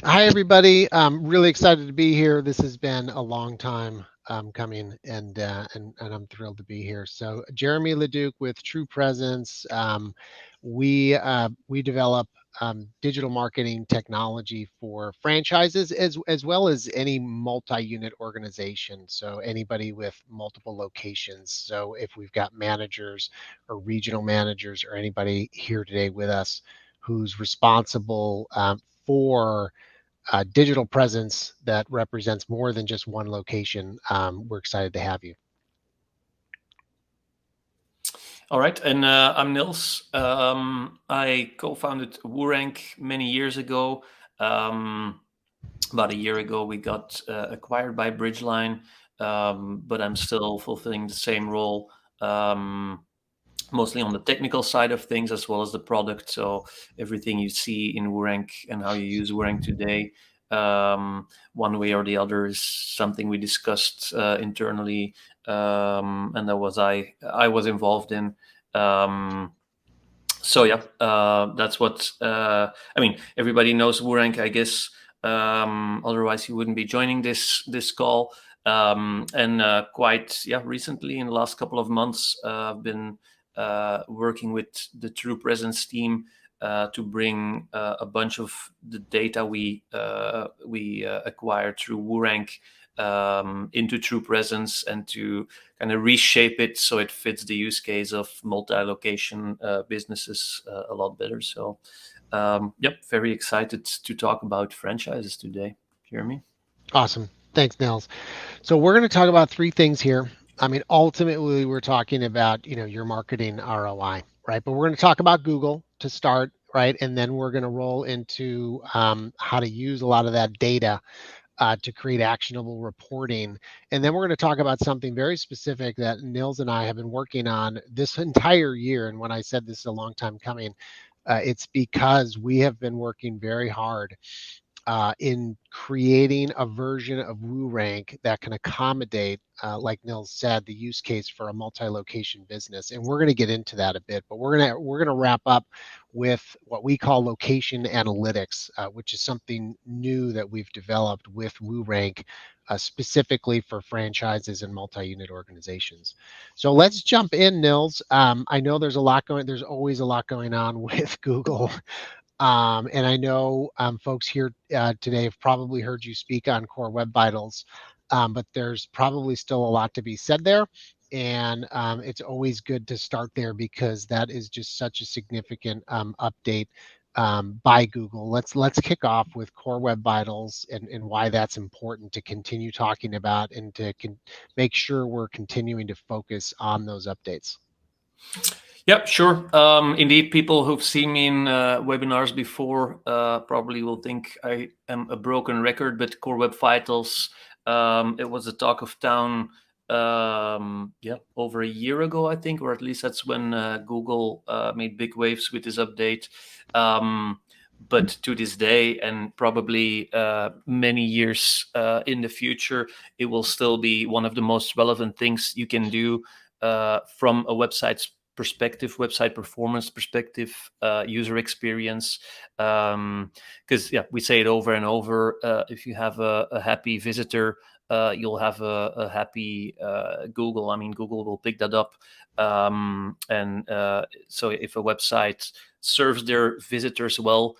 Hi, everybody. I'm really excited to be here. This has been a long time coming, and I'm thrilled to be here. So, Jeremy LaDuque with TruPresence. We develop digital marketing technology for franchises as well as any multi-unit organization. So, anybody with multiple locations. So, if we've got managers or regional managers or anybody here today with us who's responsible for digital presence that represents more than just one location, we're excited to have you. All right, and I'm Nils. I co-founded WooRank many years ago. Um, about a year ago, we got acquired by Bridgeline, but I'm still fulfilling the same role, mostly on the technical side of things as well as the product. So everything you see in WooRank and how you use WooRank today, one way or the other, is something we discussed internally, and that was I was involved in. Um, so yeah, that's what I mean. Everybody knows WooRank, I guess. Otherwise, you wouldn't be joining this call. And quite recently, in the last couple of months, I've been working with the TruPresence team to bring a bunch of the data we acquired through WooRank into TruPresence and to kind of reshape it so it fits the use case of multi-location businesses a lot better. So, very excited to talk about franchises today. Jeremy? Awesome. Thanks, Nils. So we're going to talk about three things here. I mean, ultimately, we're talking about your marketing ROI, right? But we're going to talk about Google to start, right? And then we're going to roll into how to use a lot of that data to create actionable reporting. And then we're going to talk about something very specific that Nils and I have been working on this entire year. And when I said this is a long time coming, it's because we have been working very hard in creating a version of WooRank that can accommodate, like Nils said, the use case for a multi-location business. And we're going to get into that a bit, but we're gonna wrap up with what we call location analytics, which is something new that we've developed with WooRank. Specifically for franchises and multi-unit organizations. So let's jump in, Nils. I know there's always a lot going on with Google. And I know folks here today have probably heard you speak on Core Web Vitals, but there's probably still a lot to be said there. And it's always good to start there because that is just such a significant update by Google. Let's kick off with Core Web Vitals and why that's important to continue talking about and to make sure we're continuing to focus on those updates. Yep, sure. Indeed, people who've seen me in webinars before probably will think I am a broken record, but Core Web Vitals, it was a talk of town, over a year ago, I think, or at least that's when Google made big waves with this update. But to this day, and probably many years in the future, it will still be one of the most relevant things you can do from a website's perspective, website performance perspective, user experience. Because we say it over and over. If you have a happy visitor, you'll have a happy Google. I mean, Google will pick that up. And so if a website serves their visitors well,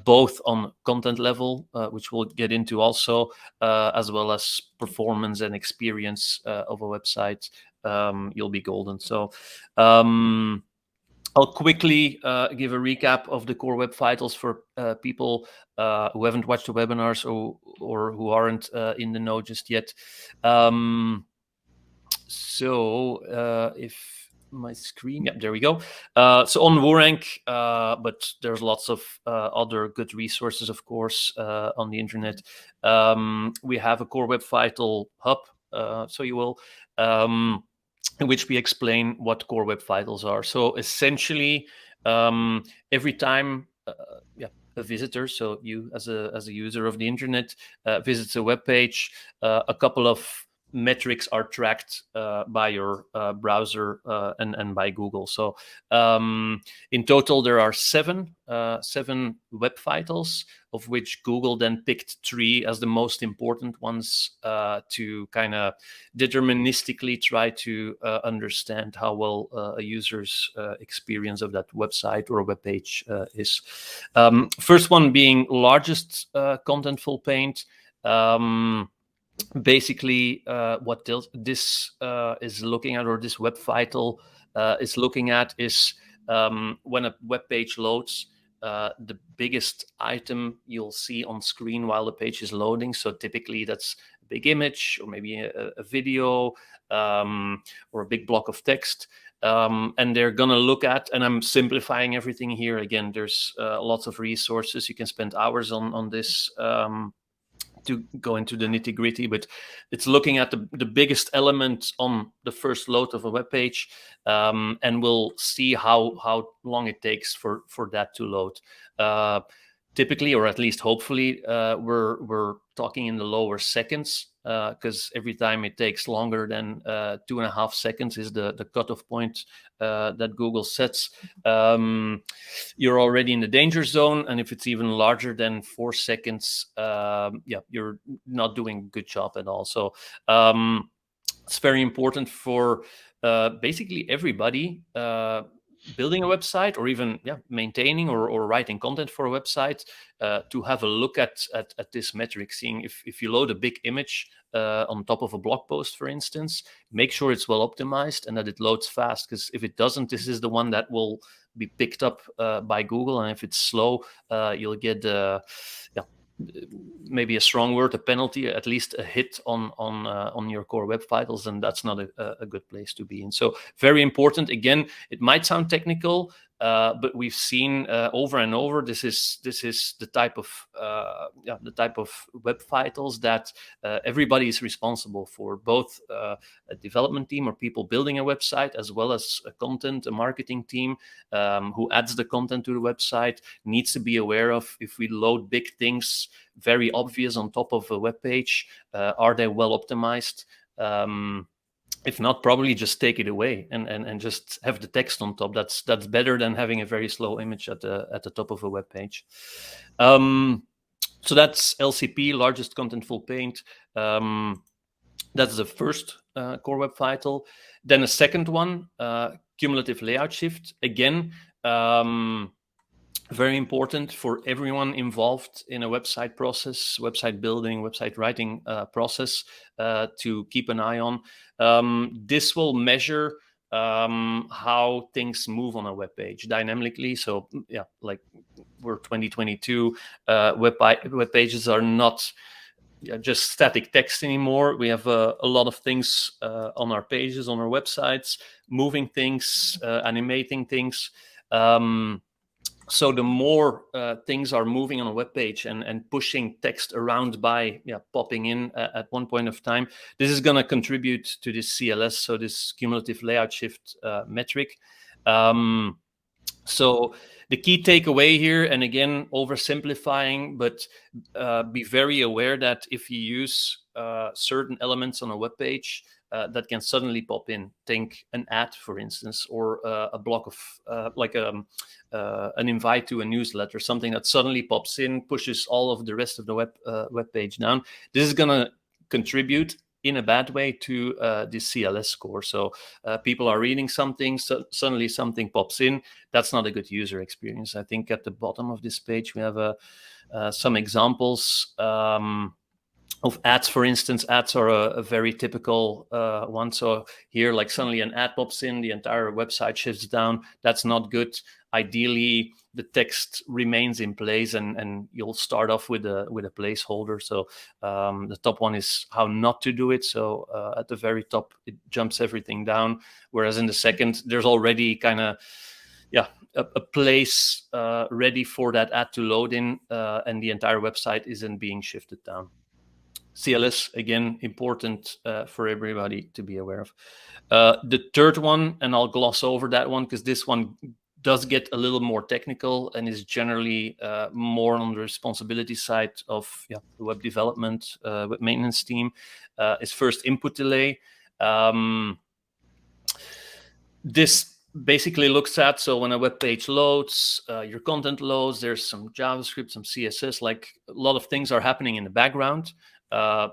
both on content level, which we'll get into also, as well as performance and experience of a website, you'll be golden. So I'll quickly give a recap of the Core Web Vitals for people who haven't watched the webinars or who aren't in the know just yet. If my screen, there we go. So on WooRank, but there's lots of other good resources, of course, on the internet. We have a Core Web Vital hub, so you will. In which we explain what Core Web Vitals are. So essentially, every time a visitor, so you as a user of the internet, visits a web page, a couple of metrics are tracked by your browser and by Google. So in total, there are seven web vitals, of which Google then picked 3 as the most important ones to kind of deterministically try to understand how well a user's experience of that website or web page is. First one being largest contentful paint. Basically, what this is looking at, or this web vital is looking at, is when a web page loads, the biggest item you'll see on screen while the page is loading. So typically that's a big image, or maybe a video, or a big block of text. And they're going to look at, and I'm simplifying everything here. Again, there's lots of resources. You can spend hours on this to go into the nitty gritty, but it's looking at the biggest element on the first load of a web page, and we'll see how long it takes for that to load. Typically, or at least hopefully, we're talking in the lower seconds, because every time it takes longer than 2.5 seconds is the cutoff point that Google sets. You're already in the danger zone, and if it's even larger than 4 seconds, you're not doing a good job at all. So it's very important for basically everybody building a website, or even maintaining or writing content for a website, to have a look at this metric, seeing if you load a big image on top of a blog post, for instance, make sure it's well optimized and that it loads fast, because if it doesn't, this is the one that will be picked up by Google, and if it's slow, you'll get maybe a strong word, a penalty, at least a hit on your core web vitals, and that's not a good place to be in. So very important. Again, it might sound technical, but we've seen over and over, this is the type of web vitals that everybody is responsible for, both a development team or people building a website, as well as a marketing team who adds the content to the website, needs to be aware of, if we load big things very obvious on top of a web page, are they well optimized? If not, probably just take it away and just have the text on top. That's better than having a very slow image at the top of a web page. So that's LCP, largest contentful paint. That's the first core web vital. Then a second one, cumulative layout shift. Again, very important for everyone involved in a website process, website building, website writing process, to keep an eye on. This will measure how things move on a web page dynamically. So like we're 2022, web pages are not just static text anymore. We have a lot of things on our pages, on our websites, moving things, animating things. So the more things are moving on a web page and pushing text around by popping in at one point of time, this is going to contribute to this CLS, so this cumulative layout shift metric. So the key takeaway here, and again, oversimplifying, but be very aware that if you use certain elements on a web page, that can suddenly pop in. Think an ad, for instance, or a block of like an invite to a newsletter, something that suddenly pops in, pushes all of the rest of the web page down. This is going to contribute in a bad way to this CLS score. So people are reading something, suddenly something pops in. That's not a good user experience. I think at the bottom of this page, we have some examples of ads, for instance. Ads are a very typical one. So here, like suddenly an ad pops in, the entire website shifts down. That's not good. Ideally, the text remains in place, and you'll start off with a placeholder. So the top one is how not to do it. So at the very top, it jumps everything down. Whereas in the second, there's already kind of a place ready for that ad to load in, and the entire website isn't being shifted down. CLS, again, important for everybody to be aware of. The third one, and I'll gloss over that one because this one does get a little more technical and is generally more on the responsibility side of the web development, web maintenance team, is first input delay. This basically looks at, so when a web page loads, your content loads, there's some JavaScript, some CSS, like a lot of things are happening in the background.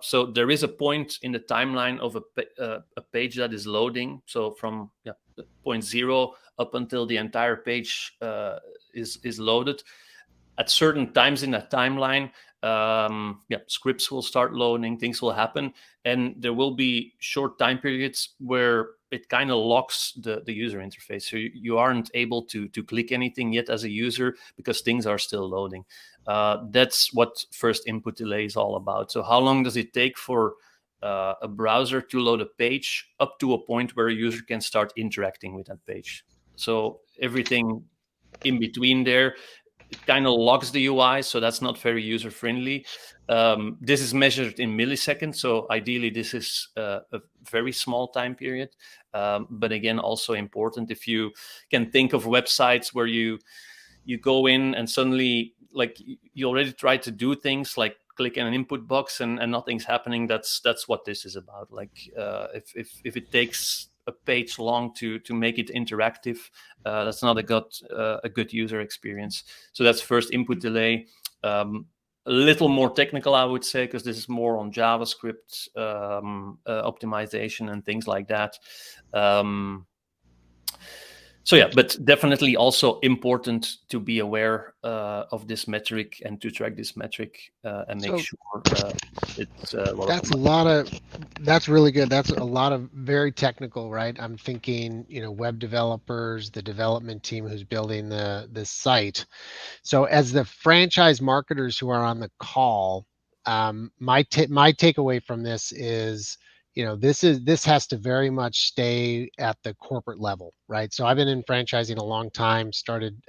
So there is a point in the timeline of a page that is loading. So from point 0 up until the entire page is loaded. At certain times in that timeline, scripts will start loading, things will happen, and there will be short time periods where it kind of locks the user interface. So you aren't able to click anything yet as a user because things are still loading. That's what first input delay is all about. So how long does it take for a browser to load a page up to a point where a user can start interacting with that page? So everything in between there, it kind of locks the UI, so that's not very user friendly. This is measured in milliseconds, so ideally this is a very small time period. But again, also important, if you can think of websites where you go in and suddenly, like, you already tried to do things like click in an input box and nothing's happening. That's what this is about. Like if it takes a page long to make it interactive, that's not a good user experience. So that's first input delay. A little more technical, I would say, because this is more on JavaScript optimization and things like that. So yeah, but definitely also important to be aware of this metric and to track this metric and make sure it's that's really good. That's a lot of very technical, right? I'm thinking, web developers, the development team who's building the site. So as the franchise marketers who are on the call, my takeaway from this is, this has to very much stay at the corporate level, right? So I've been in franchising a long time, started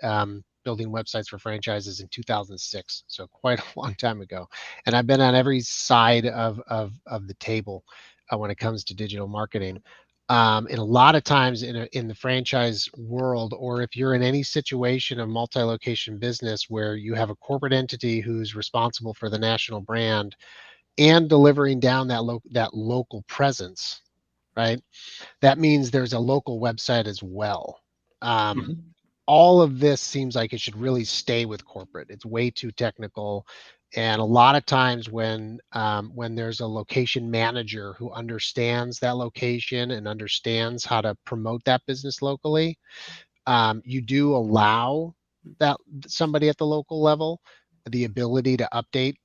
building websites for franchises in 2006, so quite a long time ago. And I've been on every side of the table when it comes to digital marketing. And a lot of times in the franchise world, or if you're in any situation of multi-location business where you have a corporate entity who's responsible for the national brand and delivering down that local presence, right? That means there's a local website as well. All of this seems like it should really stay with corporate. It's way too technical. And a lot of times when there's a location manager who understands that location and understands how to promote that business locally, you do allow that somebody at the local level the ability to update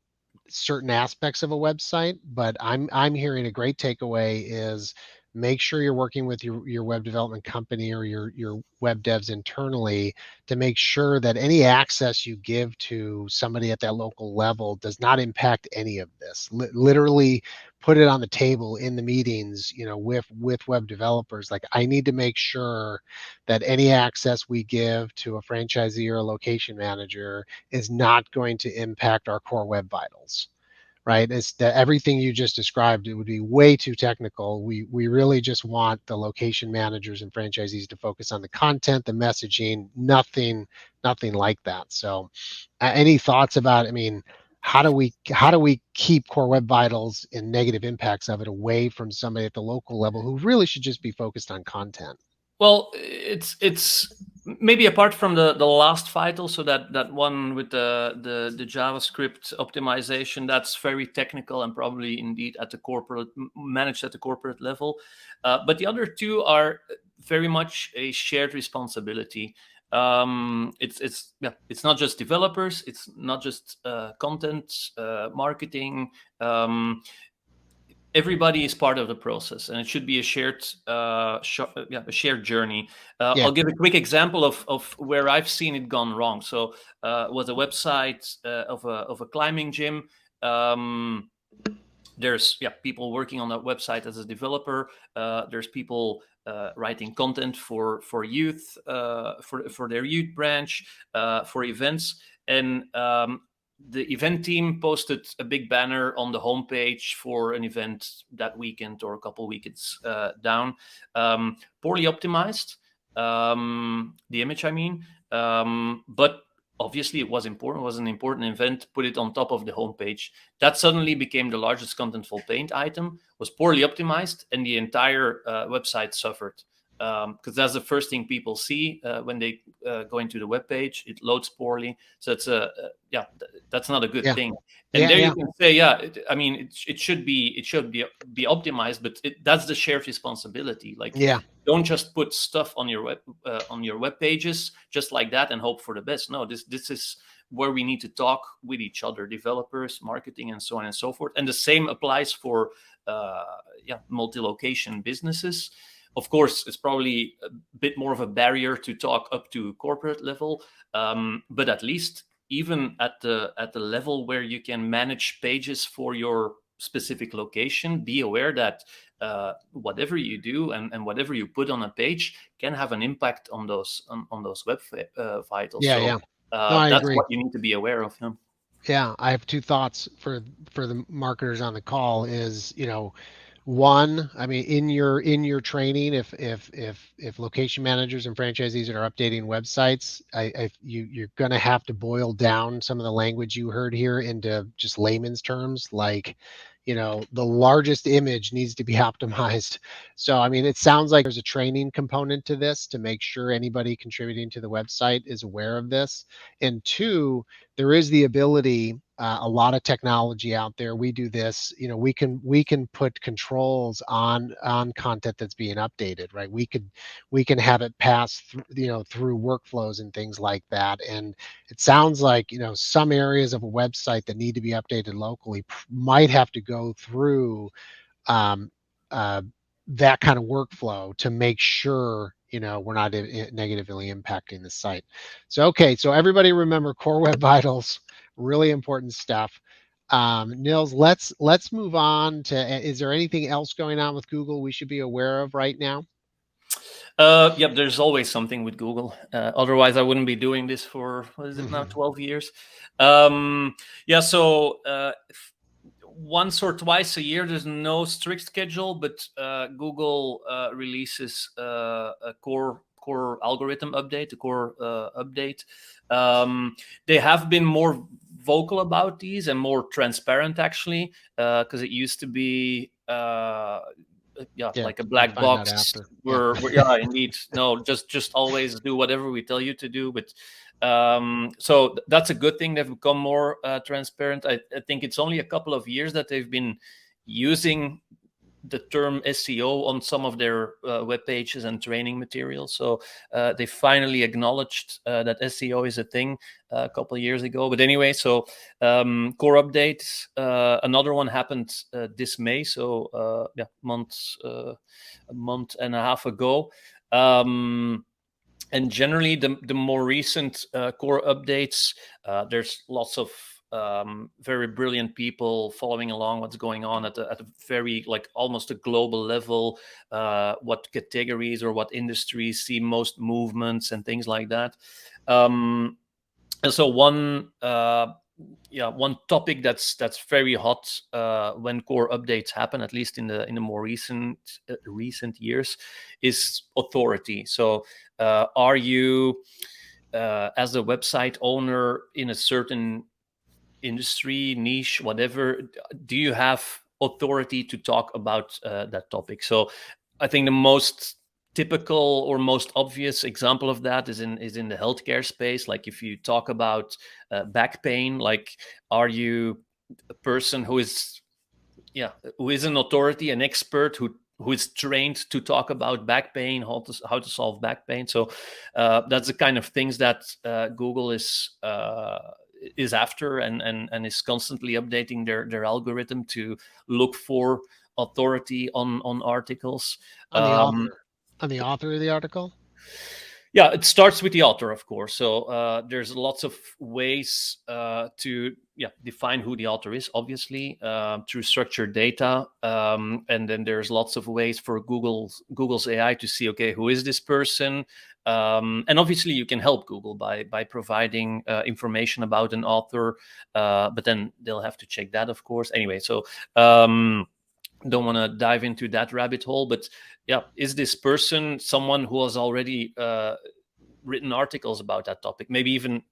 certain aspects of a website. But I'm hearing a great takeaway is make sure you're working with your web development company or your web devs internally to make sure that any access you give to somebody at that local level does not impact any of this. Literally put it on the table in the meetings, with web developers. Like, I need to make sure that any access we give to a franchisee or a location manager is not going to impact our core web vitals, right? It's that everything you just described, it would be way too technical. We really just want the location managers and franchisees to focus on the content, the messaging, nothing like that. So any thoughts about, how do we keep core web vitals and negative impacts of it away from somebody at the local level who really should just be focused on content? Well, it's maybe apart from the last vital, so that one with the JavaScript optimization, that's very technical and probably indeed managed at the corporate level. But the other two are very much a shared responsibility. It's not just developers, it's not just content marketing. Everybody is part of the process, and it should be a shared journey. I'll give a quick example of where I've seen it gone wrong. So was a website of a climbing gym. There's people working on that website as a developer. There's people writing content for youth, for their youth branch, for events, and the event team posted a big banner on the homepage for an event that weekend or a couple weekends down. Poorly optimized. the image, I mean. But obviously it was important, it was an important event, put it on top of the homepage. That suddenly became the largest contentful paint item, was poorly optimized, and the entire website suffered. Because that's the first thing people see when they go into the web page. It loads poorly, so it's that's not a good Yeah. thing. And Yeah. there you Yeah. can say, I mean, it should be optimized, but that's the shared responsibility. Like, Yeah. don't just put stuff on your web pages just like that and hope for the best. No, this is where we need to talk with each other, developers, marketing, and so on and so forth. And the same applies for multi-location businesses. Of course, it's probably a bit more of a barrier to talk up to corporate level, but at least even at the level where you can manage pages for your specific location, be aware that whatever you do and whatever you put on a page can have an impact on those web vitals. Yeah. So Yeah. No, I that's agree. what you need to be aware of. Yeah. Yeah, I have two thoughts for the marketers on the call is, one, I mean, in your training, if location managers and franchisees are updating websites, you're going to have to boil down some of the language you heard here into just layman's terms, like, the largest image needs to be optimized. So, I mean, it sounds like there's a training component to this to make sure anybody contributing to the website is aware of this. And two, there is the ability, a lot of technology out there, we do this, we can put controls on content that's being updated, right? We can have it pass through, through workflows and things like that. And it sounds like, some areas of a website that need to be updated locally might have to go through um, uh, that kind of workflow to make sure, we're not negatively impacting the site. So, okay, so everybody remember core web vitals, really important stuff. Nils, let's move on to, is there anything else going on with Google we should be aware of right now? Yep, there's always something with Google. Otherwise, I wouldn't be doing this for, what is it now, 12 years? Yeah, so once or twice a year, there's no strict schedule, but Google releases a core algorithm update, a core update. They have been more vocal about these and more transparent, actually, because it used to be Yeah, like a you'd black find out box after. Yeah. where indeed, no, just always do whatever we tell you to do. But so that's a good thing. They've become more transparent. I think it's only a couple of years that they've been using the term SEO on some of their web pages and training materials. So they finally acknowledged that SEO is a thing a couple of years ago. But anyway, so core updates. Another one happened this May. So a month and a half ago. And generally, the more recent core updates, there's lots of very brilliant people following along what's going on at a very, like, almost a global level, what categories or what industries see most movements and things like that. And so one topic that's very hot when core updates happen, at least in the more recent years, is authority. So are you as a website owner in a certain industry, niche, whatever, do you have authority to talk about that topic? So I think the most typical or most obvious example of that is in the healthcare space. Like, if you talk about back pain, like, are you a person who is an authority, an expert who is trained to talk about back pain, how to solve back pain? So that's the kind of things that Google is after, and is constantly updating their algorithm to look for authority on articles. On the author, on the author of the article. Yeah, it starts with the author, of course. So there's lots of ways to define who the author is, obviously, through structured data. And then there's lots of ways for Google's AI to see, okay, who is this person? And obviously, you can help Google by providing information about an author, but then they'll have to check that, of course. Anyway, so don't want to dive into that rabbit hole, but yeah, is this person someone who has already written articles about that topic? Maybe even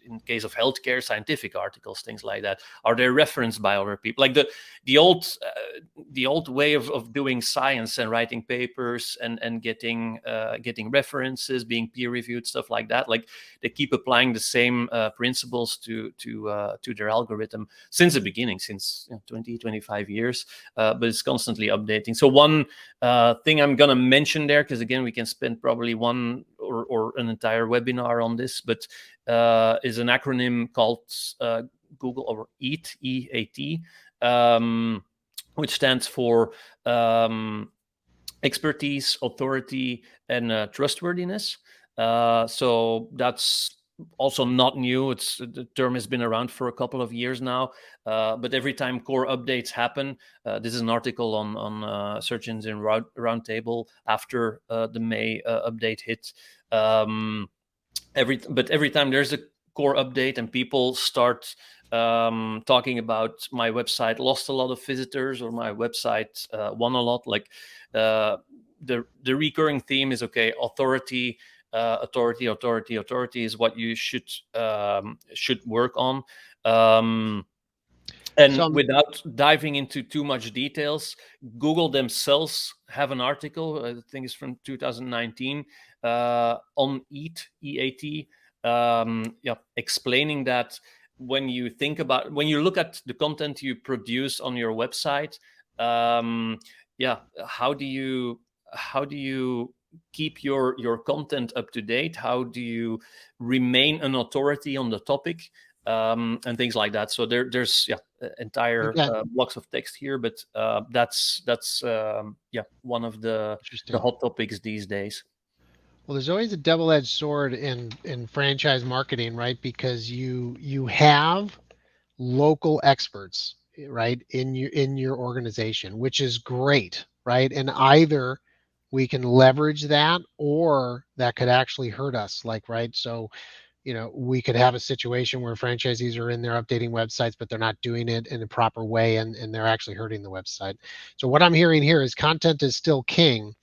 in case of healthcare, scientific articles, things like that. Are they referenced by other people? Like the old way of doing science and writing papers and getting references, being peer reviewed, stuff like that. Like they keep applying the same principles to their algorithm since the beginning, since 20, 25 years, but it's constantly updating. So one thing I'm gonna mention there, because again we can spend probably one or an entire webinar on this, but is an acronym called Google, or EAT, E-A-T, which stands for expertise, authority, and trustworthiness. So that's also not new. The term has been around for a couple of years now, but every time core updates happen, this is an article on Search Engine Roundtable after the May update hit. Every time there's a core update and people start talking about my website lost a lot of visitors, or my website won a lot, like the recurring theme is, okay, authority is what you should work on. And without diving into too much details, Google themselves have an article, I think it's from 2019, on EAT, E-A-T, explaining that when you look at the content you produce on your website, how do you keep your content up to date? How do you remain an authority on the topic? And things like that. So there's entire blocks of text here, but that's one of the hot topics these days. Well, there's always a double-edged sword in franchise marketing, right? Because you have local experts, right, in your organization, which is great, right? And either we can leverage that, or that could actually hurt us, like, right? So we could have a situation where franchisees are in there updating websites, but they're not doing it in a proper way, and they're actually hurting the website. So what I'm hearing here is content is still king,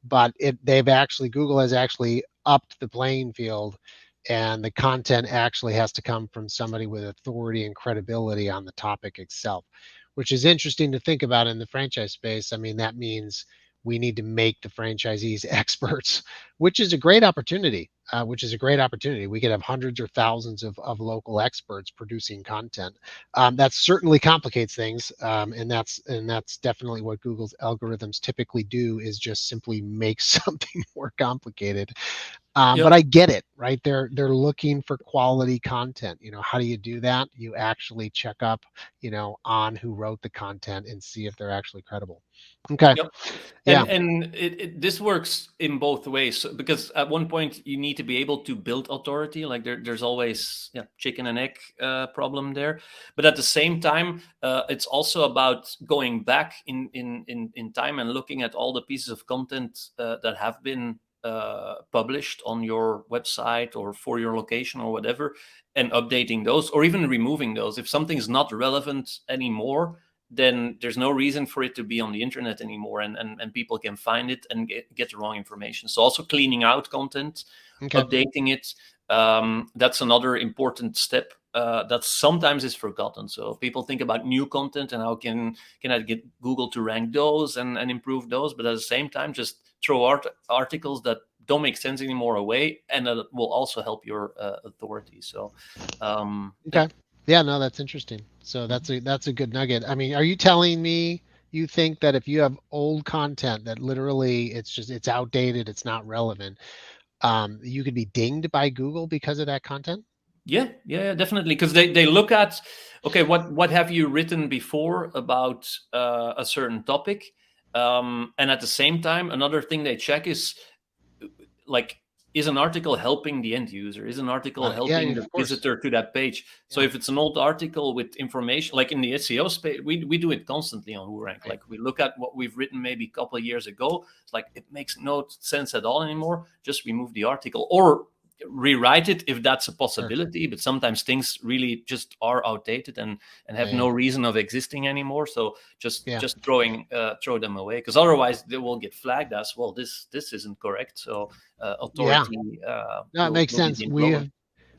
but Google has actually upped the playing field, and the content actually has to come from somebody with authority and credibility on the topic itself, which is interesting to think about in the franchise space. I mean, that means we need to make the franchisees experts, which is a great opportunity. We could have hundreds or thousands of local experts producing content. That certainly complicates things, and that's definitely what Google's algorithms typically do, is just simply make something more complicated. But I get it, right? They're looking for quality content. How do you do that? You actually check up, on who wrote the content and see if they're actually credible. Okay. Yep. Yeah. And this works in both ways, because at one point you need to be able to build authority. Like there's always chicken and egg problem there, but at the same time, it's also about going back in time and looking at all the pieces of content that have been published on your website or for your location or whatever, and updating those, or even removing those. If something's not relevant anymore, then there's no reason for it to be on the internet anymore, and people can find it and get the wrong information. So also cleaning out content, updating it, that's another important step that sometimes is forgotten. So people think about new content and how can I get Google to rank those and improve those, but at the same time, just throw articles that don't make sense anymore away, and that will also help your authority. So Yeah, no, that's interesting. So that's a good nugget. I mean, are you telling me you think that if you have old content that literally it's outdated, it's not relevant, you could be dinged by Google because of that content? Yeah, definitely. Because they look at, okay, what have you written before about a certain topic, and at the same time, another thing they check is, like, is an article helping the end user? Is an article helping the visitor to that page? So if it's an old article with information, like in the SEO space, we do it constantly on WooRank. Right. Like we look at what we've written maybe a couple of years ago. It's like, it makes no sense at all anymore. Just remove the article. Or rewrite it if that's a Sure. possibility, but sometimes things really just are outdated and have no Right. reason of existing anymore. So Yeah. just throw them away, because otherwise they will get flagged as, well, this isn't correct. So Yeah. authority No, it makes will be sense. deemed lower.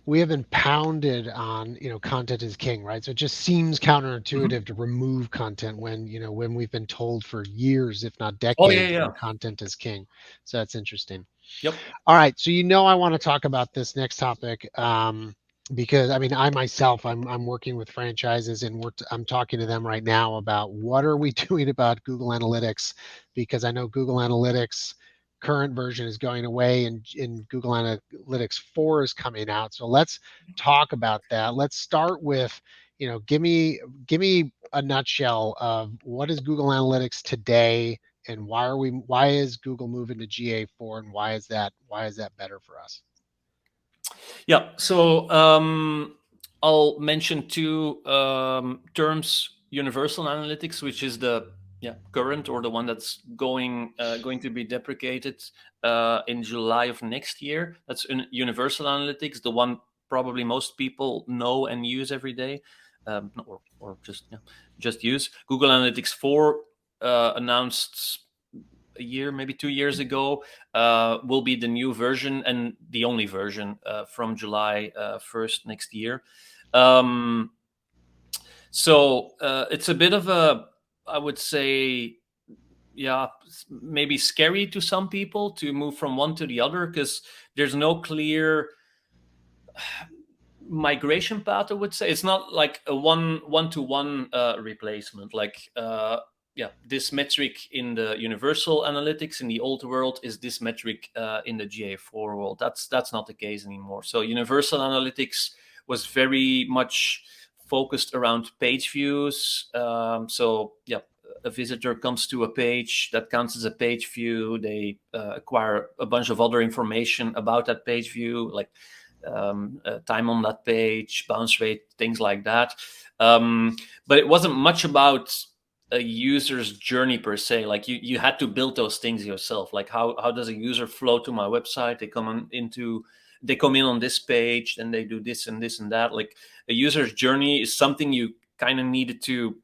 We have been pounded on, content is king, right? So it just seems Mhm. counterintuitive to remove content when, when we've been told for years, if not Oh yeah, decades, yeah. content is king. So that's interesting. Yep. All right, so I want to talk about this next topic, because I mean, I myself, I'm working with franchises, and I'm talking to them right now about what are we doing about Google Analytics, because I know Google Analytics current version is going away, and Google Analytics 4 is coming out. So let's talk about that. Let's start with, give me a nutshell of what is Google Analytics today, and why is Google moving to GA4, and why is that better for us? Yeah. So I'll mention two terms: universal analytics, which is the current, or the one that's going to be deprecated in July of next year. That's universal analytics, the one probably most people know and use every day, or just use. Google Analytics 4 announced a year, maybe 2 years ago, will be the new version and the only version from July 1st next year. Um, so it's a bit of a, I would say, yeah, maybe scary to some people to move from one to the other, because there's no clear migration path. I would say it's not like a one to one replacement. Like this metric in the universal analytics in the old world is this metric in the GA4 world. That's not the case anymore. So universal analytics was very much focused around page views. So yeah, a visitor comes to a page, that counts as a page view. They acquire a bunch of other information about that page view, like time on that page, bounce rate, things like that. But it wasn't much about a user's journey per se. Like you had to build those things yourself. Like how does a user flow to my website? They come in on this page, and they do this and this and that. Like a user's journey is something you kind of needed to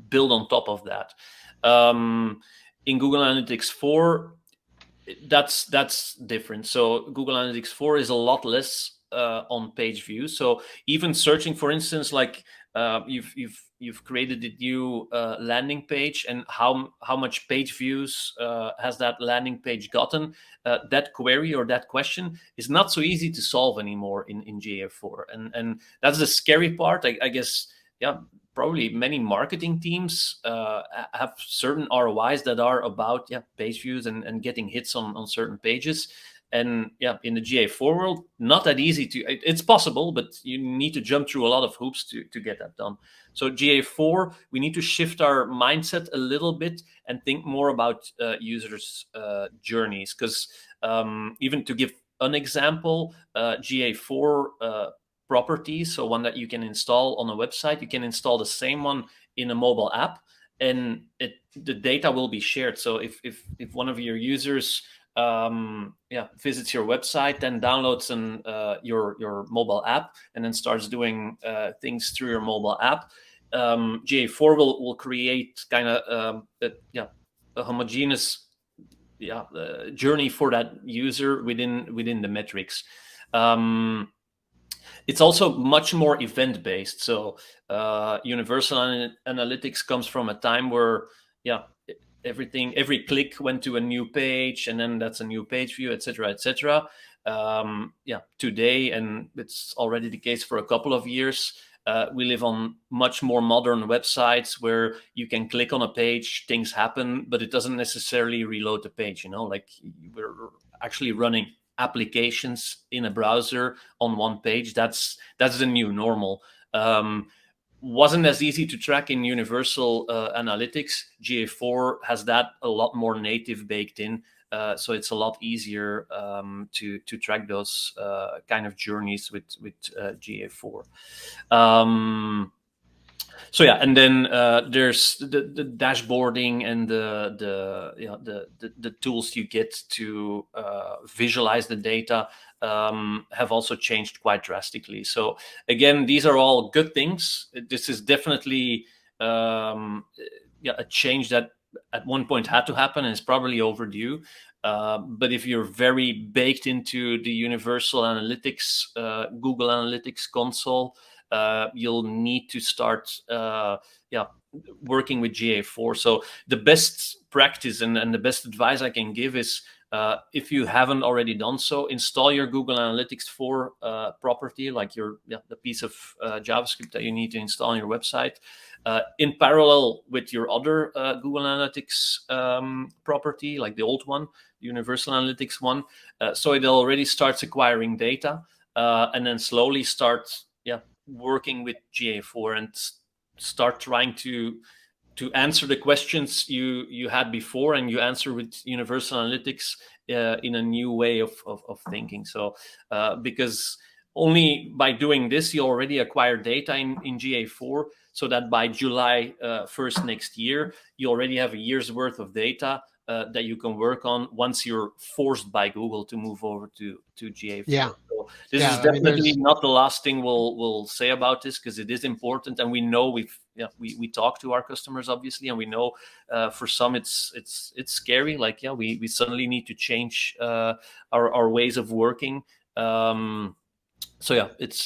build on top of that. In Google Analytics 4, that's different. So Google Analytics 4 is a lot less on page views. So even searching, for instance, like you've created a new landing page, and how much page views has that landing page gotten? That query or that question is not so easy to solve anymore in GA4, and that's the scary part, I guess. Yeah, probably many marketing teams have certain ROIs that are about page views and getting hits on certain pages. And in the GA4 world, not that easy to. It's possible, but you need to jump through a lot of hoops to get that done. So GA4, we need to shift our mindset a little bit and think more about users' journeys. Because even to give an example, GA4 properties, so one that you can install on a website, you can install the same one in a mobile app, and the data will be shared. So if one of your users visits your website, then downloads your mobile app, and then starts doing things through your mobile app, GA4 will create kind of a homogeneous journey for that user within the metrics. It's also much more event based. So universal analytics comes from a time where every click went to a new page, and then that's a new page view, etc., etc. Today, and it's already the case for a couple of years, we live on much more modern websites where you can click on a page, things happen, but it doesn't necessarily reload the page. Like we're actually running applications in a browser on one page. That's the new normal. Wasn't as easy to track in universal analytics. GA4 has that a lot more native baked in, so it's a lot easier to track those kind of journeys with GA4. So yeah, and then there's the dashboarding and the tools you get to visualize the data have also changed quite drastically. So again, these are all good things. This is definitely a change that at one point had to happen and is probably overdue. But if you're very baked into the Universal Analytics, Google Analytics console, you'll need to start working with GA4. So the best practice and the best advice I can give is, if you haven't already done so, install your Google Analytics 4 property, like the piece of JavaScript that you need to install on your website, in parallel with your other Google Analytics property, like the old one, the Universal Analytics one. So it already starts acquiring data, and then slowly start working with GA4 and start trying to answer the questions you had before, and you answer with Universal Analytics in a new way of thinking. So because only by doing this, you already acquire data in GA4, so that by July 1st next year, you already have a year's worth of data that you can work on once you're forced by Google to move over to GA4. Yeah. So this is Yeah. I mean, definitely not the last thing we'll say about this, because it is important, and we know we talk to our customers, obviously, and we know for some it's scary. Like we suddenly need to change our ways of working. So yeah, it's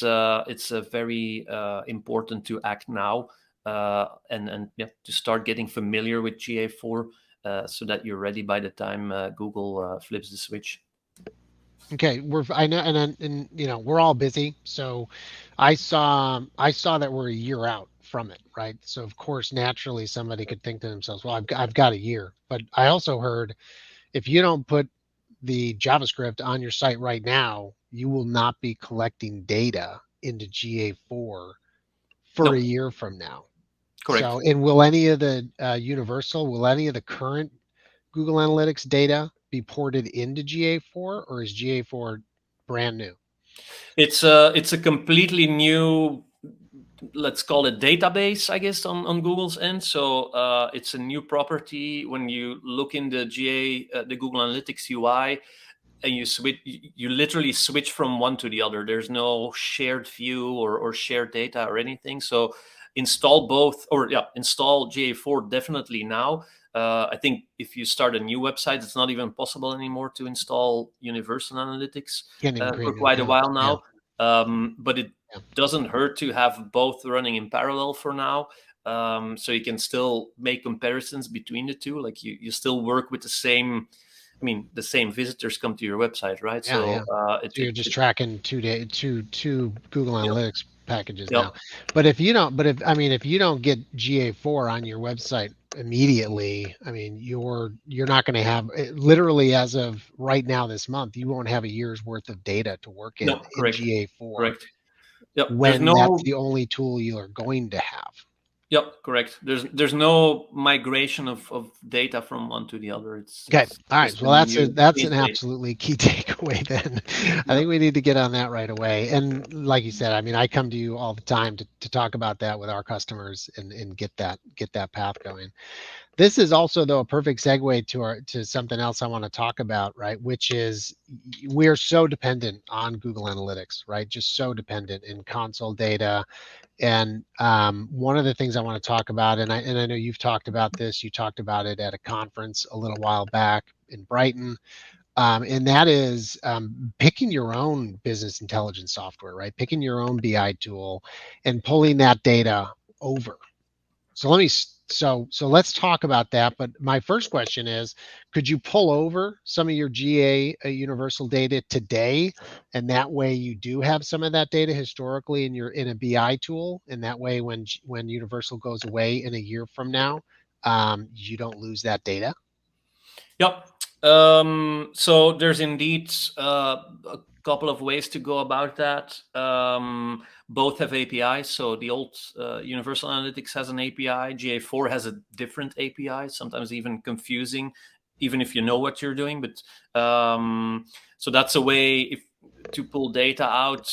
very important to act now, and to start getting familiar with GA4, so that you're ready by the time Google flips the switch. Okay, I know, and you know, we're all busy, so I saw that we're a year out from it, right? So of course, naturally, somebody could think to themselves, "Well, I've got a year." But I also heard if you don't put the JavaScript on your site right now, you will not be collecting data into GA4 for a No, year from now. correct. So, and will any of the will any of the current Google Analytics data be ported into GA4, or is GA4 brand new? It's a completely new, let's call it, database, I guess, on Google's end. So it's a new property. When you look in the the Google Analytics UI, and you literally switch from one to the other. There's no shared view or shared data or anything. So install both, or install GA4 definitely now. I think if you start a new website, it's not even possible anymore to install Universal Analytics Can't even create for new quite a accounts. while Yeah, now. But it yeah, doesn't hurt to have both running in parallel for now. So you can still make comparisons between the two. Like you still work with the same, I mean, the same visitors come to your website, right? yeah, So yeah. So you're just tracking two Google yep, Analytics packages yep, now. But if you don't, but if I mean, if you don't get GA4 on your website immediately, I mean, you're not going to have literally as of right now this month, you won't have a year's worth of data to work no, in correct, GA4 correct. Yep, there's when that's no, the only tool you are going to have. yep, correct. There's no migration of data from one to the other. Okay. It's All right. just a Well, new that's clean an slate. absolutely key takeaway then. I Yep. think we need to get on that right away. And like you said, I mean, I come to you all the time to talk about that with our customers and get that path going. This is also though a perfect segue to something else I want to talk about, right? Which is we are so dependent on Google Analytics, right? Just so dependent in console data. And one of the things I want to talk about, and I know you've talked about this, you talked about it at a conference a little while back in Brighton, and that is picking your own business intelligence software, right? Picking your own BI tool and pulling that data over. So let's talk about that. But my first question is, could you pull over some of your GA universal data today, and that way you do have some of that data historically in a BI tool, and that way when universal goes away in a year from now, you don't lose that data. Yep. So there's indeed a couple of ways to go about that. Both have APIs. So the old Universal Analytics has an API. GA4 has a different API, sometimes even confusing, even if you know what you're doing. But so that's a way to pull data out.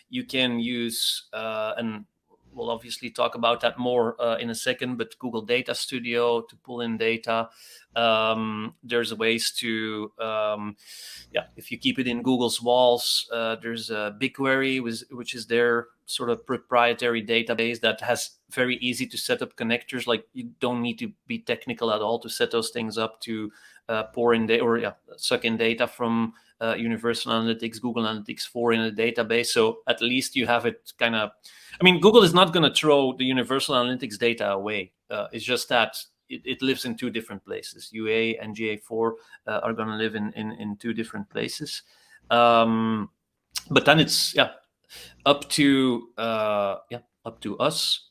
You can use we'll obviously talk about that more in a second, but Google Data Studio to pull in data. There's ways to, if you keep it in Google's walls, there's a BigQuery, which is their sort of proprietary database that has very easy to set up connectors. Like you don't need to be technical at all to set those things up to pour in data or suck in data from Universal Analytics, Google Analytics 4 in a database. So at least you have it kind of, I mean, Google is not going to throw the Universal Analytics data away. It's just that it lives in two different places. UA and GA4 are going to live in two different places. But then it's up to us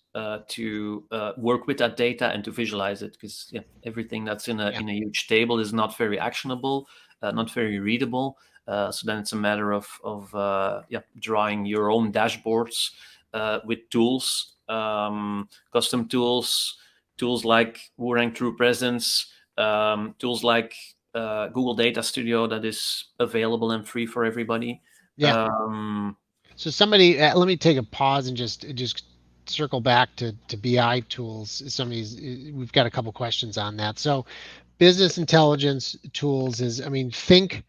to work with that data and to visualize it, because everything that's in a huge table is not very actionable, not very readable. So then it's a matter of drawing your own dashboards with tools, custom tools like WooRank TruPresence, tools like Google Data Studio that is available and free for everybody. Yeah. So somebody, let me take a pause and just circle back to BI tools. We've got a couple questions on that. So business intelligence tools is, I mean, think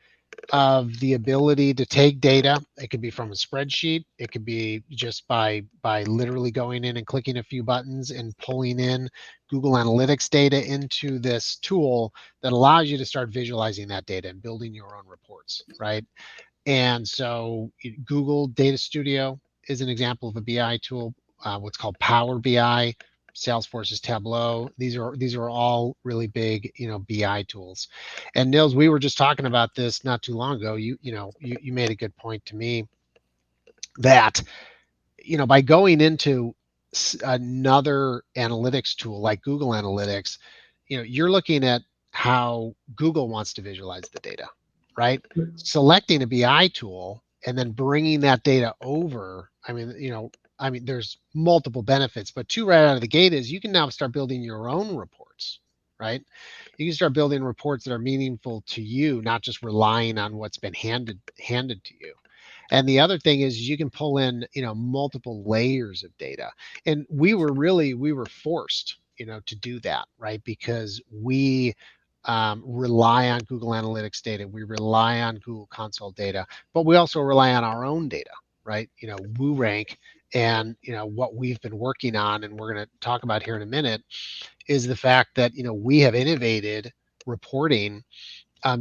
of the ability to take data. It could be from a spreadsheet. It could be just by literally going in and clicking a few buttons and pulling in Google Analytics data into this tool that allows you to start visualizing that data and building your own reports, right? And so Google Data Studio is an example of a BI tool. What's called Power BI, Salesforce's Tableau. These are all really big, BI tools. And Nils, we were just talking about this not too long ago. You made a good point to me that, by going into another analytics tool like Google Analytics, you're looking at how Google wants to visualize the data, right? Selecting a BI tool and then bringing that data over. I mean, there's multiple benefits, but two right out of the gate is you can now start building your own reports, right? You can start building reports that are meaningful to you, not just relying on what's been handed to you. And the other thing is you can pull in, multiple layers of data. And we were forced, to do that, right? Because we rely on Google Analytics data, we rely on Google Console data, but we also rely on our own data, right? WooRank and what we've been working on, and we're going to talk about here in a minute, is the fact that we have innovated reporting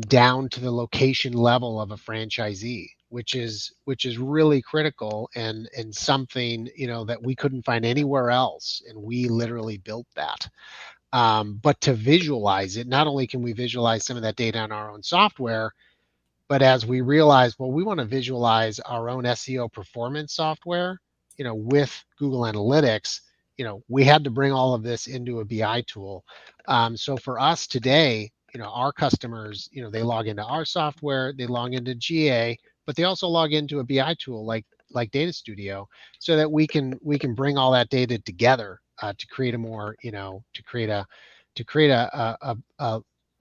down to the location level of a franchisee, which is really critical and something that we couldn't find anywhere else, and we literally built that. But to visualize it, not only can we visualize some of that data on our own software, but as we realize, well, we want to visualize our own SEO performance software, with Google Analytics, we had to bring all of this into a BI tool. So for us today, our customers, they log into our software, they log into GA, but they also log into a BI tool like Data Studio, so that we can bring all that data together to create a more, to create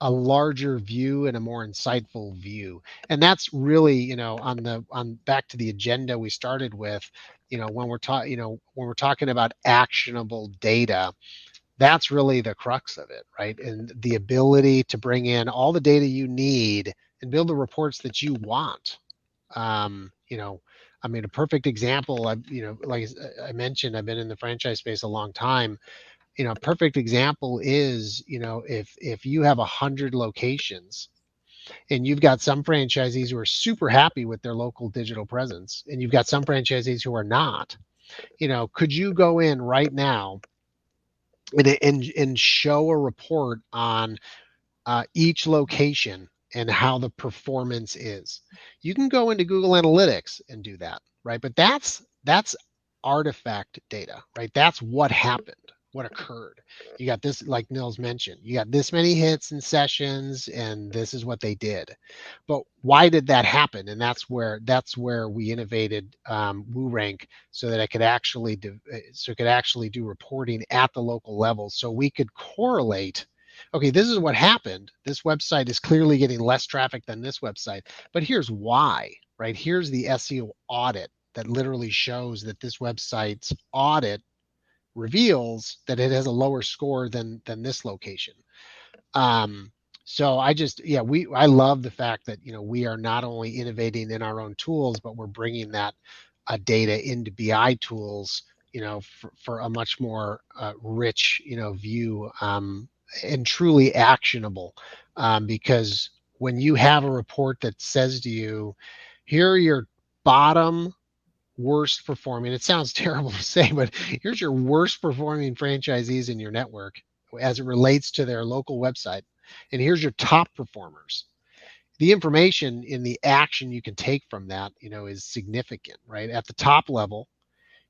a larger view and a more insightful view. And that's really, on back to the agenda we started with, when we're talking about actionable data, that's really the crux of it, right? And the ability to bring in all the data you need and build the reports that you want. I mean, a perfect example, like I mentioned, I've been in the franchise space a long time. A perfect example is, if you have 100 locations and you've got some franchisees who are super happy with their local digital presence, and you've got some franchisees who are not, could you go in right now and show a report on each location and how the performance is? You can go into Google Analytics and do that, right? But that's artifact data, right? That's what happened, what occurred. You got this, like Nils mentioned, you got this many hits and sessions, and this is what they did. But why did that happen? And that's where we innovated WooRank, so that it could actually do reporting at the local level, so we could correlate. Okay, this is what happened. This website is clearly getting less traffic than this website, but here's why, right? Here's the SEO audit that literally shows that this website's audit reveals that it has a lower score than this location. Um, so I love the fact that, we are not only innovating in our own tools, but we're bringing that data into BI tools, for a much more rich, view, and truly actionable. Because when you have a report that says to you, here are your bottom worst performing, it sounds terrible to say, but here's your worst performing franchisees in your network as it relates to their local website. And here's your top performers. The information in the action you can take from that, is significant, right? At the top level,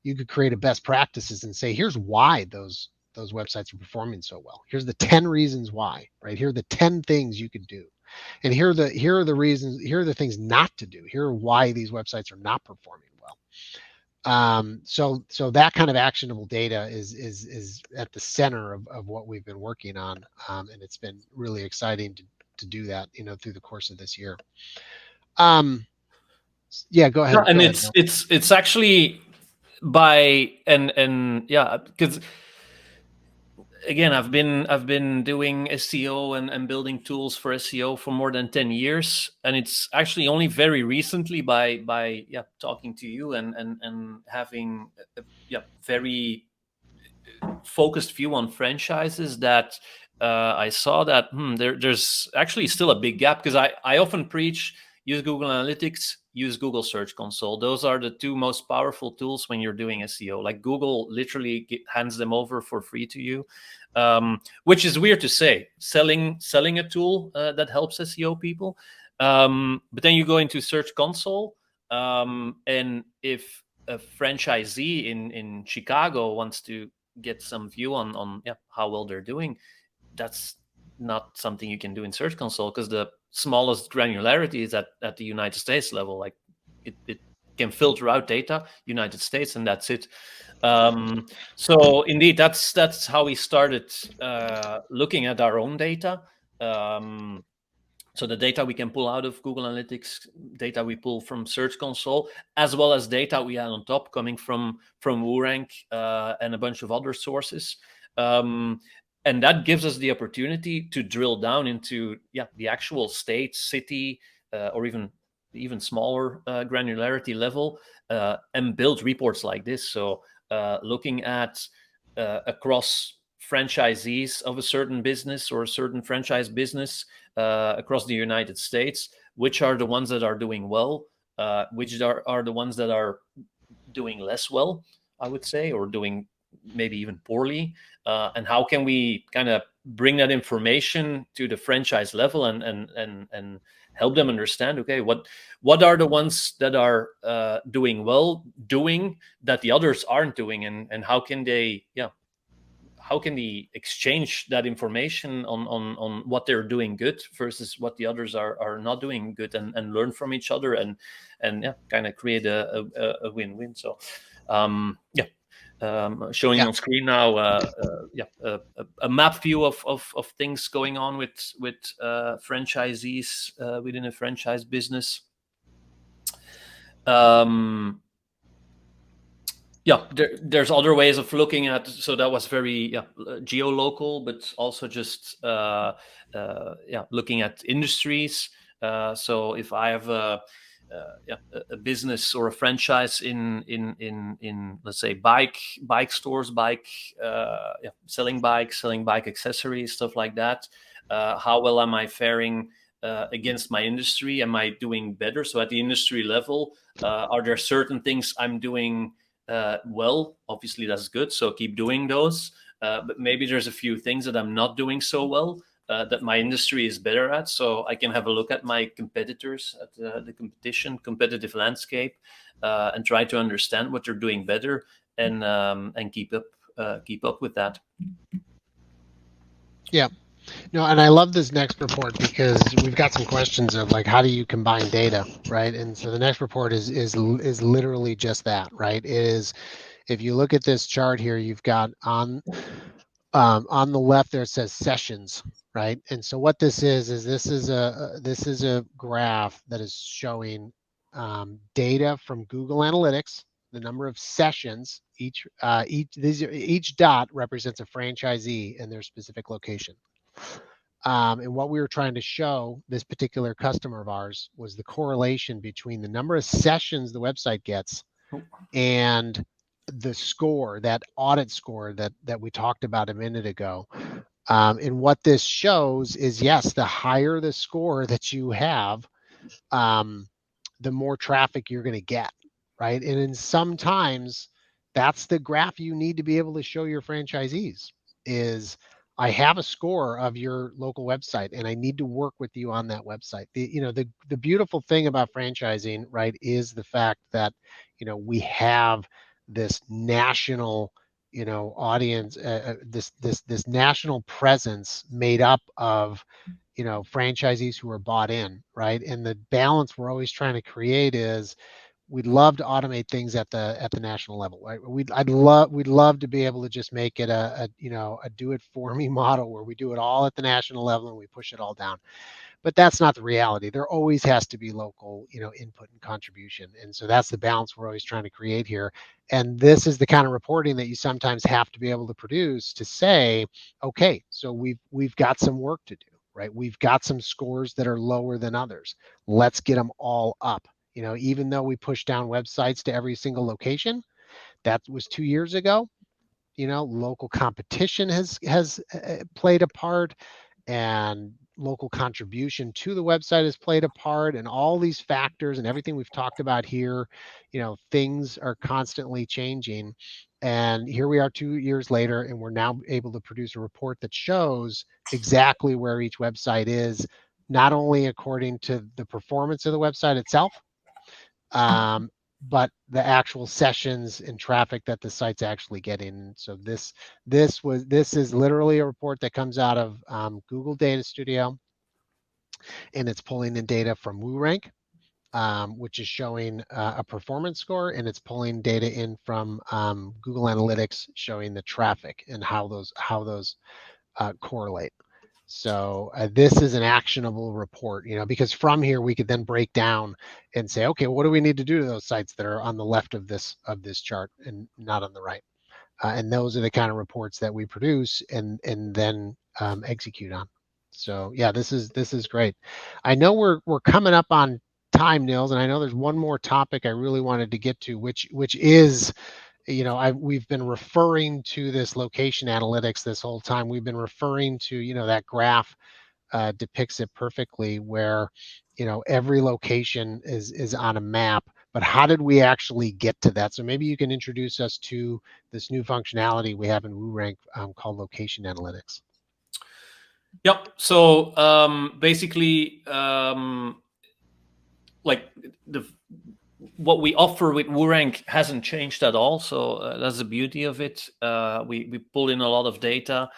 you could create a best practices and say, here's why those websites are performing so well. Here's the 10 reasons why, right? Here are the 10 things you could do. And here are the reasons, here are the things not to do. Here are why these websites are not performing well. So that kind of actionable data is at the center of what we've been working on, and it's been really exciting to do that, through the course of this year. Yeah, go No, ahead. and Go ahead, it's Bill. it's actually by and yeah, because again, I've been doing SEO and building tools for SEO for more than 10 years, and it's actually only very recently by talking to you and having a very focused view on franchises that I saw that there's actually still a big gap, because I often preach use Google Analytics, use Google Search Console. Those are the two most powerful tools when you're doing SEO. Like Google literally hands them over for free to you, which is weird to say. Selling a tool that helps SEO people, but then you go into Search Console, and if a franchisee in Chicago wants to get some view on how well they're doing, that's not something you can do in Search Console, because the smallest granularity is at the United States level. Like it can filter out data United States, and that's it. So indeed, that's how we started looking at our own data. So the data we can pull out of Google Analytics, data we pull from Search Console, as well as data we had on top coming from WooRank and a bunch of other sources. And that gives us the opportunity to drill down into the actual state, city, or even smaller granularity level, and build reports like this. So looking at across franchisees of a certain business or a certain franchise business across the United States, which are the ones that are doing well, which are the ones that are doing less well, I would say, or doing maybe even poorly, and how can we kind of bring that information to the franchise level and help them understand, okay, what are the ones that are doing well, doing that the others aren't doing, and how can they exchange that information on what they're doing good versus what the others are not doing good, and learn from each other, and kind of create a win-win. So showing Yeah. on screen now a map view of things going on with franchisees within a franchise business. There's other ways of looking at. So that was very geolocal, but also just looking at industries. So if I have a business or a franchise in let's say bike stores, selling bikes, selling bike accessories, stuff like that. How well am I faring against my industry? Am I doing better? So at the industry level, are there certain things I'm doing well? Obviously that's good, so keep doing those, but maybe there's a few things that I'm not doing so well that my industry is better at, so I can have a look at my competitors, at the competitive landscape, and try to understand what they're doing better, and keep up with that. Yeah. No, and I love this next report because we've got some questions of like, how do you combine data, right? And so the next report is literally just that, right? It is, if you look at this chart here, you've got on the left there, it says sessions, right? And so what this is this is a graph that is showing data from Google Analytics, the number of sessions, each dot represents a franchisee in their specific location. And what we were trying to show this particular customer of ours was the correlation between the number of sessions the website gets and the score, that audit score that we talked about a minute ago. And what this shows is, yes, the higher the score that you have, the more traffic you're going to get, right? And in sometimes that's the graph you need to be able to show your franchisees is I have a score of your local website and I need to work with you on that website. The beautiful thing about franchising, right, is the fact that, we have this national, audience, this national presence made up of franchisees who are bought in, right? And the balance we're always trying to create is we'd love to automate things at the national level, right? We'd love to be able to just make it a do it for me model where we do it all at the national level and we push it all down. But that's not the reality. There always has to be local, input and contribution. And so that's the balance we're always trying to create here. And this is the kind of reporting that you sometimes have to be able to produce to say, okay, so we've got some work to do, right? We've got some scores that are lower than others. Let's get them all up. Even though we push down websites to every single location, that was 2 years ago. Local competition has played a part, and local contribution to the website has played a part, and all these factors and everything we've talked about here, things are constantly changing. And here we are 2 years later, and we're now able to produce a report that shows exactly where each website is, not only according to the performance of the website itself, but the actual sessions and traffic that the site's actually getting. So this is literally a report that comes out of Google Data Studio, and it's pulling in data from WooRank, which is showing a performance score, and it's pulling data in from Google Analytics, showing the traffic and how those correlate. So this is an actionable report, because from here we could then break down and say, okay, what do we need to do to those sites that are on the left of this chart and not on the right? And those are the kind of reports that we produce and then execute on. So yeah, this is great. I know we're coming up on time, Nils, and I know there's one more topic I really wanted to get to, which is, we've been referring to this location analytics this whole time. We've been referring to, that graph depicts it perfectly, where, every location is on a map. But how did we actually get to that? So maybe you can introduce us to this new functionality we have in WooRank called location analytics. Yep. So basically, like what we offer with WooRank hasn't changed at all. So that's the beauty of it. We pull in a lot of data,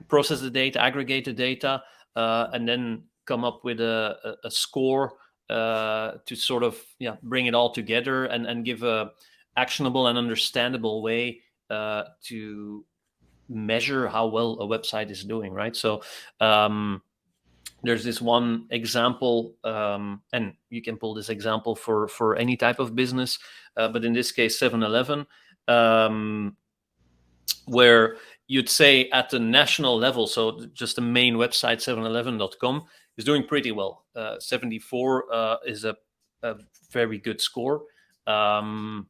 process the data, aggregate the data, and then come up with a score to sort of bring it all together and give a actionable and understandable way to measure how well a website is doing, right? So there's this one example, and you can pull this example for any type of business, but in this case 7-Eleven, where you'd say at the national level, so just the main website 7eleven.com is doing pretty well. 74 is a very good score. But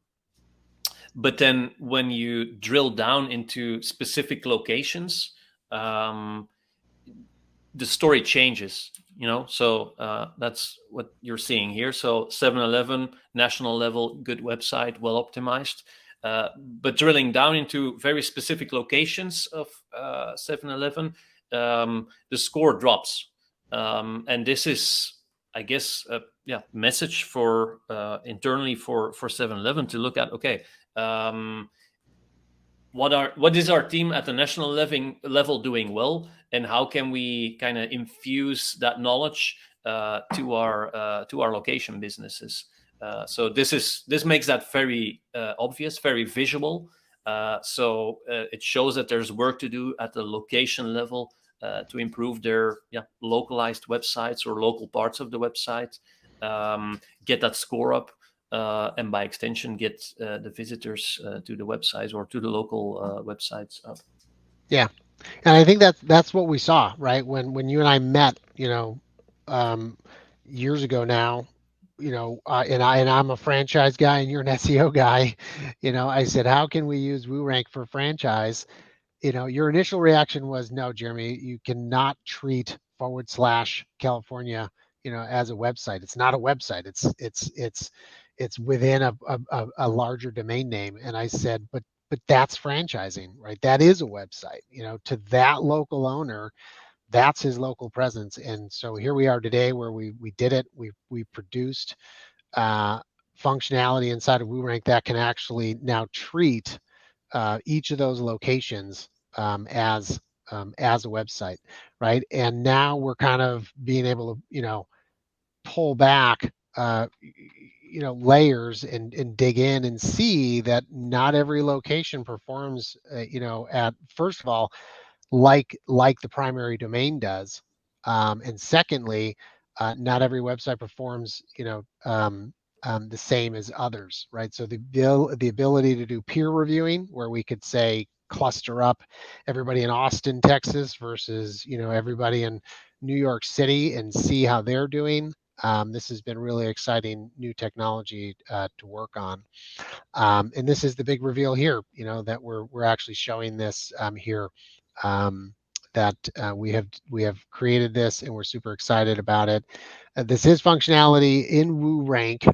then when you drill down into specific locations, the story changes, so that's what you're seeing here. So 7-Eleven, national level, good website, well optimized. But drilling down into very specific locations of 7-Eleven, the score drops. And this is, I guess, a message for internally for 7-Eleven to look at. Okay, what is our team at the national level doing well, and how can we kind of infuse that knowledge to our location businesses? So this makes that very obvious, very visual. So it shows that there's work to do at the location level to improve their localized websites or local parts of the website, get that score up. and by extension get the visitors to the websites or to the local websites up. Yeah. And I think that's what we saw, right? When you and I met, um, years ago now, I'm a franchise guy and you're an SEO guy, I said, how can we use WooRank for franchise? Your initial reaction was, no, Jeremy, you cannot treat / California, as a website. It's not a website. It's within a larger domain name. And I said, but that's franchising, right? That is a website, to that local owner, that's his local presence. And so here we are today where we did it. We produced uh, functionality inside of WooRank that can actually now treat each of those locations as a website, right? And now we're kind of being able to, pull back, layers and dig in and see that not every location performs, at first of all, like the primary domain does, and secondly, not every website performs, the same as others, right? So the ability to do peer reviewing, where we could say cluster up everybody in Austin, Texas versus everybody in New York City and see how they're doing. This has been really exciting new technology to work on. And this is the big reveal here, that we're actually showing this here. Um, that we have created this and we're super excited about it. This is functionality in WooRank,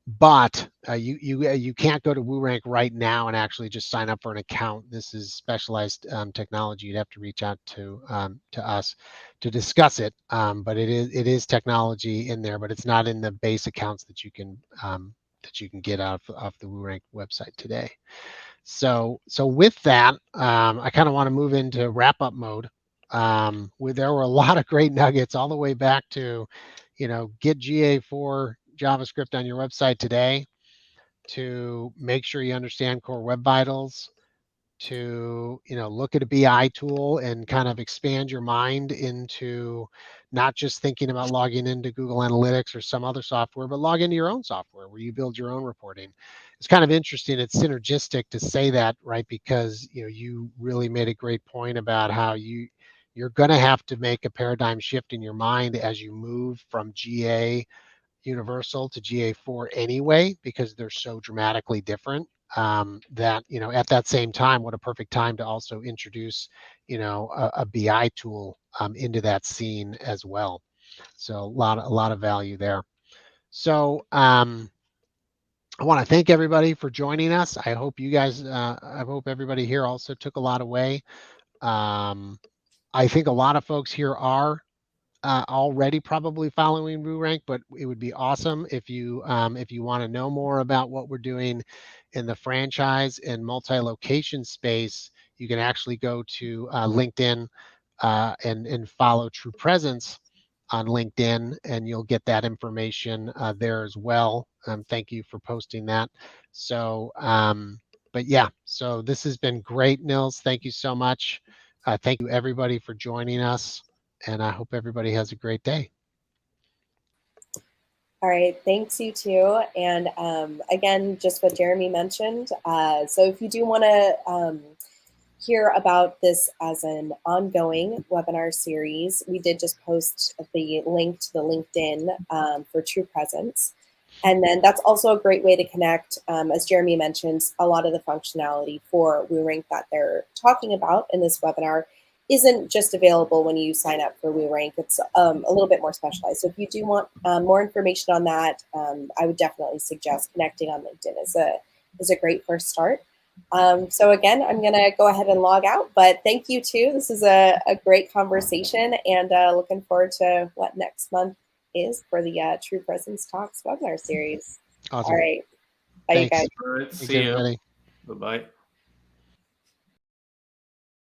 but you can't go to WooRank right now and actually just sign up for an account. This is specialized technology. You'd have to reach out to us to discuss it. But it is technology in there, but it's not in the base accounts that you can get off the WooRank website today. So with that, I kind of want to move into wrap up mode. There were a lot of great nuggets all the way back to, get GA4 JavaScript on your website today, to make sure you understand core web vitals, to look at a BI tool and kind of expand your mind into not just thinking about logging into Google Analytics or some other software, but log into your own software where you build your own reporting. It's kind of interesting. It's synergistic to say that, right? Because you really made a great point about how you're going to have to make a paradigm shift in your mind as you move from GA Universal to GA4 anyway, because they're so dramatically different. That at that same time, what a perfect time to also introduce a BI tool into that scene as well. So a lot of value there. So I want to thank everybody for joining us. I hope you guys, I hope everybody here also took a lot away. I think a lot of folks here are already probably following WooRank, but it would be awesome if you want to know more about what we're doing in the franchise and multi-location space. You can actually go to LinkedIn and follow TruPresence on LinkedIn, and you'll get that information there as well. Thank you for posting that. So, but yeah, so this has been great, Nils. Thank you so much. Thank you everybody for joining us, and I hope everybody has a great day. All right, thanks, you too. And again, just what Jeremy mentioned. So if you do want to hear about this as an ongoing webinar series, we did just post the link to the LinkedIn for TruPresence. And then that's also a great way to connect, as Jeremy mentioned, a lot of the functionality for WooRank that they're talking about in this webinar isn't just available when you sign up for WooRank. It's a little bit more specialized. So if you do want more information on that, I would definitely suggest connecting on LinkedIn is a great first start. So again, I'm going to go ahead and log out, but thank you too. This is a great conversation, and looking forward to what next month is for the TruPresence Talks webinar series. Awesome. All right. Bye, Thanks. you guys. All right, Thanks, see you. everybody. Bye-bye.